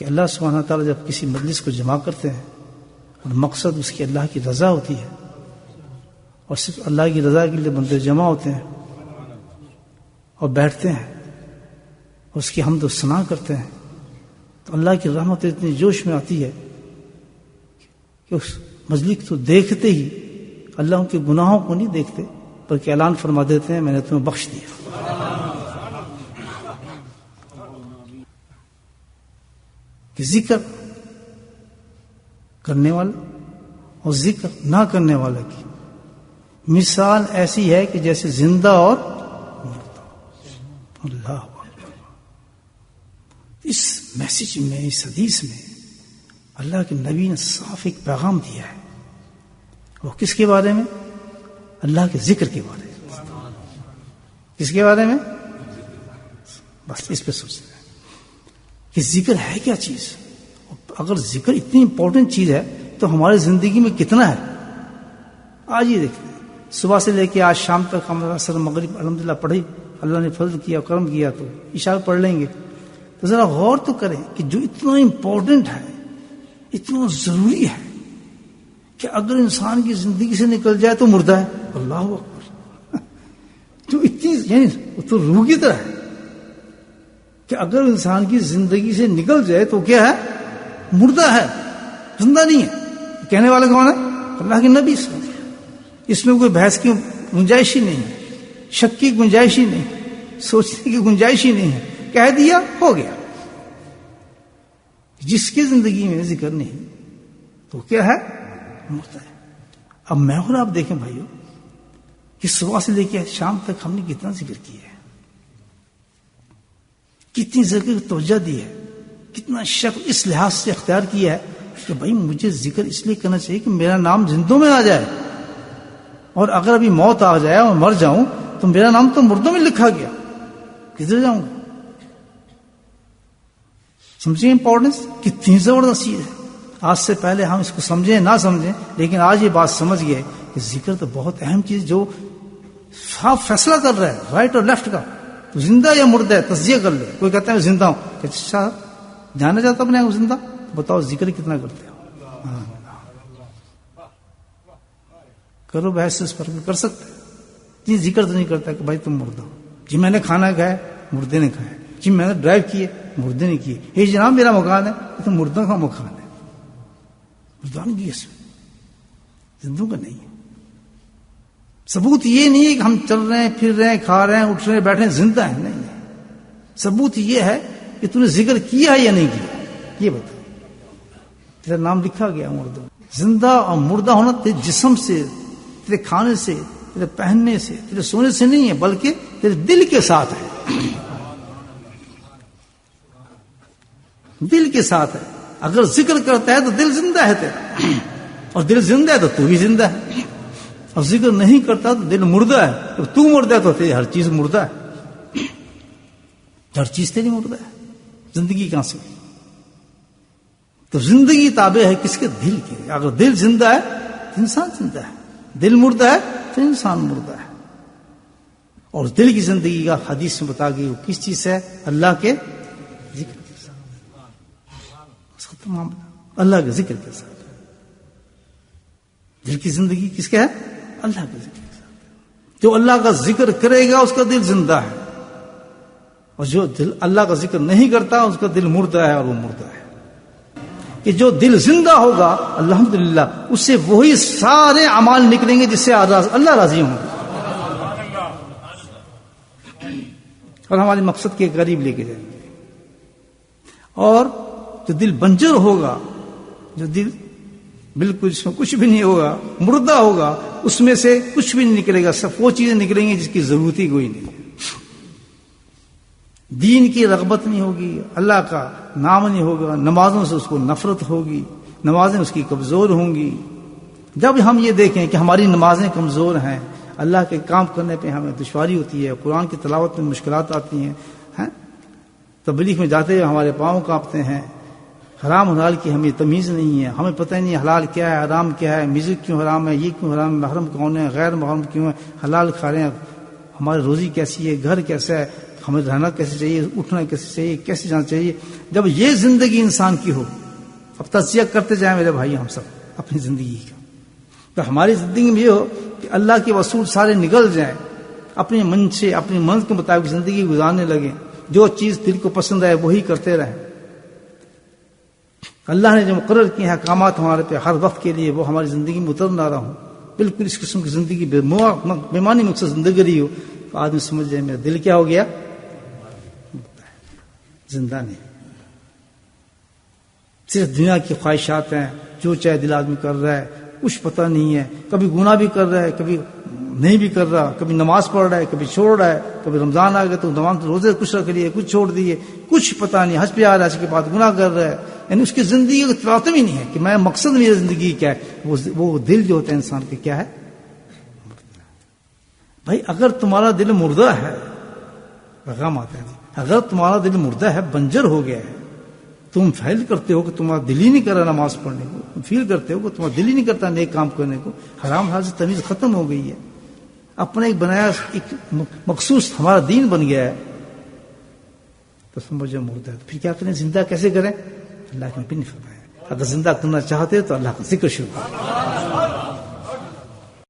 کہ اللہ سبحانہ تعالیٰ جب کسی مجلس کو جمع کرتے ہیں اور مقصد اس کی اللہ کی رضا ہوتی ہے اور صرف اللہ کی رضا کے لیے بندے جمع ہوتے ہیں اور بیٹھتے ہیں اور اس کی حمد و ثنا کرتے ہیں، تو اللہ کی رحمت اتنی جوش میں آتی ہے کہ اس مجلس کو دیکھتے ہی اللہ ان کے گناہوں کو نہیں دیکھتے بلکہ اعلان فرما دیتے ہیں میں نے تمہیں بخش دیا۔ کہ ذکر کرنے والا اور ذکر نہ کرنے والا کی مثال ایسی ہے کہ جیسے زندہ اور مردہ۔ اللہ اکبر۔ اس میسج میں، اس حدیث میں اللہ کے نبی نے صاف ایک پیغام دیا ہے، وہ کس کے بارے میں؟ اللہ کے ذکر کے بارے میں۔ کس کے بارے میں؟ بس اس پہ سوچتے ہیں کہ ذکر ہے کیا چیز۔ اگر ذکر اتنی امپورٹنٹ چیز ہے تو ہماری زندگی میں کتنا ہے؟ آج ہی دیکھتے ہیں، صبح سے لے کے آج شام تک ہم اثر مغرب الحمدللہ پڑھی، اللہ نے فضل کیا کرم کیا تو عشاء پڑھ لیں گے، تو ذرا غور تو کریں کہ جو اتنا امپورٹنٹ ہے، اتنا ضروری ہے کہ اگر انسان کی زندگی سے نکل جائے تو مردہ ہے۔ اللہ اکبر۔ جو اتنی یعنی تو روح کی طرح ہے کہ اگر انسان کی زندگی سے نکل جائے تو کیا ہے؟ مردہ ہے، زندہ نہیں ہے۔ کہنے والے کون ہے؟ اللہ کے نبی صلی اللہ علیہ وسلم۔ اس میں کوئی بحث کی گنجائش ہی نہیں ہے، شک کی گنجائش ہی نہیں، سوچنے کی گنجائش ہی نہیں ہے، کہہ دیا ہو گیا۔ جس کی زندگی میں ذکر نہیں تو کیا ہے؟ مردہ ہے۔ اب میں اور آپ دیکھیں بھائیو کہ صبح سے لے کے شام تک ہم نے کتنا ذکر کیا ہے، کتنی ذکر توجہ دی ہے، کتنا شک اس لحاظ سے اختیار کیا ہے کہ بھائی مجھے ذکر اس لیے کرنا چاہیے کہ میرا نام زندوں میں آ جائے، اور اگر ابھی موت آ جائے اور مر جاؤں تو میرا نام تو مردوں میں لکھا گیا، کدھر جاؤں گا؟ سمجھیں امپورٹنس کتنی زبردست چیز ہے۔ آج سے پہلے ہم اس کو سمجھیں نہ سمجھیں، لیکن آج یہ بات سمجھ گئے کہ ذکر تو بہت اہم چیز جو صاف فیصلہ کر رہا ہے رائٹ اور لیفٹ کا، تو زندہ یا مردہ ہے تجزیہ کر لے۔ کوئی کہتا ہے میں زندہ ہوں، کہ اچھا جانا چاہتا اپنے کو زندہ، بتاؤ ذکر کتنا کرتے ہو؟ کرو بحث اس پر کر سکتے جی، ذکر تو نہیں کرتا کہ بھائی تم مردہ ہو۔ جی میں نے کھانا کھایا، مردے نے کھایا۔ جی میں نے ڈرائیو کیے، مردے نے کیے۔ یہ جناب میرا مکان ہے، یہ تو مردوں کا مکان ہے، مردان کی اس میں، زندوں کا نہیں ہے۔ ثبوت یہ نہیں ہے کہ ہم چل رہے ہیں، پھر رہے ہیں، کھا رہے ہیں، اٹھ رہے ہیں، بیٹھے ہیں، زندہ ہیں، نہیں ہے۔ ثبوت یہ ہے کہ تم نے ذکر کیا ہے یا نہیں کیا، یہ بتا۔ تیرا نام لکھا گیا مردوں۔ زندہ اور مردہ ہونا تیرے جسم سے، تیرے کھانے سے، تیرے پہننے سے، تیرے سونے سے نہیں ہے، بلکہ تیرے دل کے ساتھ ہے، دل کے ساتھ ہے۔ اگر ذکر کرتا ہے تو دل زندہ ہے تیرا، اور دل زندہ ہے تو تو بھی زندہ ہے۔ اور ذکر نہیں کرتا تو دل مردہ ہے، تو تو مردہ ہے تو تیری ہر چیز مردہ ہے، ہر چیز تیری مردہ ہے۔ زندگی کہاں سے؟ تو زندگی تابع ہے کس کے؟ دل کے۔ اگر دل زندہ ہے تو انسان زندہ ہے، دل مردہ ہے تو انسان مردہ ہے۔ اور دل کی زندگی کا حدیث میں بتا گئی وہ کس چیز ہے؟ اللہ کے ذکر کے ساتھ، اللہ کے ذکر کے ساتھ۔ دل کی زندگی کس کا ہے؟ اللہ کے ذکر کے ساتھ۔ جو اللہ کا ذکر کرے گا اس کا دل زندہ ہے، اور جو دل اللہ کا ذکر نہیں کرتا اس کا دل مردہ ہے، اور وہ مردہ ہے۔ کہ جو دل زندہ ہوگا الحمدللہ اس سے وہی سارے اعمال نکلیں گے جس سے اللہ راضی ہوں گے، اور ہمارے مقصد کے قریب لے کے جائیں گے۔ اور جو دل بنجر ہوگا، جو دل بالکل اس میں کچھ بھی نہیں ہوگا، مردہ ہوگا، اس میں سے کچھ بھی نہیں نکلے گا، سب وہ چیزیں نکلیں گی جس کی ضرورت ہی کوئی نہیں ہے۔ دین کی رغبت نہیں ہوگی، اللہ کا نام نہیں ہوگا، نمازوں سے اس کو نفرت ہوگی، نمازیں اس کی کمزور ہوں گی۔ جب ہم یہ دیکھیں کہ ہماری نمازیں کمزور ہیں، اللہ کے کام کرنے پہ ہمیں دشواری ہوتی ہے، قرآن کی تلاوت میں مشکلات آتی ہیں، تبلیغ میں جاتے ہوئے ہمارے پاؤں کانپتے ہیں، حرام حلال کی ہمیں تمیز نہیں ہے، ہمیں پتہ نہیں حلال کیا ہے، حرام کیا ہے، میوزک کیوں حرام ہے، یہ کیوں حرام ہے، محرم کون ہے، غیر محرم کیوں ہے، حلال کھا رہے ہیں، ہماری روزی کیسی ہے، گھر کیسا ہے، ہمیں رہنا کیسے چاہیے، اٹھنا کیسے چاہیے، کیسے جانا چاہیے، جب یہ زندگی انسان کی ہو، اب تجزیہ کرتے جائیں میرے بھائی ہم سب اپنی زندگی کا، تو ہماری زندگی میں یہ ہو کہ اللہ کے اصول سارے نکل جائیں، اپنے من سے اپنی من کے مطابق زندگی گزارنے لگیں، جو چیز دل کو پسند ہے وہی کرتے رہیں۔ اللہ نے جو مقرر کیے ہیں احکامات ہمارے پہ ہر وقت کے لیے، وہ ہماری زندگی میں اتر نہ رہا ہوں، بالکل اس قسم کی زندگی بے معنی مقصد زندگی رہی ہو، تو آدمی سمجھ جائے میرا دل کیا ہو گیا، زندہ نہیں، صرف دنیا کی خواہشات ہیں، جو چاہے دل آدمی کر رہا ہے، کچھ پتہ نہیں ہے، کبھی گناہ بھی کر رہا ہے، کبھی نہیں بھی کر رہا، کبھی نماز پڑھ رہا ہے، کبھی چھوڑ رہا ہے، کبھی رمضان آ گیا تو نماز روزے کچھ رکھ لیے، کچھ چھوڑ دیے، کچھ پتہ نہیں، حج پہ آ رہا ہے، اس کے بعد گناہ کر رہا ہے، یعنی اس کی زندگی کا تعلق ہی نہیں ہے کہ میں مقصد میری زندگی کیا ہے۔ وہ دل جو ہوتا ہے انسان کے کیا ہے، بھائی اگر تمہارا دل مردہ ہے، پیغام آتا ہے، اگر تمہارا دل مردہ ہے، بنجر ہو گیا ہے، تم فیل کرتے ہو کہ تمہارا دل ہی نہیں کر رہا نماز پڑھنے کو، تم فیل کرتے ہو کہ تمہارا دل ہی نہیں کرتا نیک کام کرنے کو، حرام حلال سے تمیز ختم ہو گئی ہے، اپنا ایک بنایا ایک مخصوص ہمارا دین بن گیا ہے، تو سمجھو مردہ ہے۔ پھر کیا کریں، زندہ کیسے کریں؟ اللہ نے بھی نہیں فرمایا۔ اگر زندہ کرنا چاہتے تو اللہ کا ذکر شروع کریں۔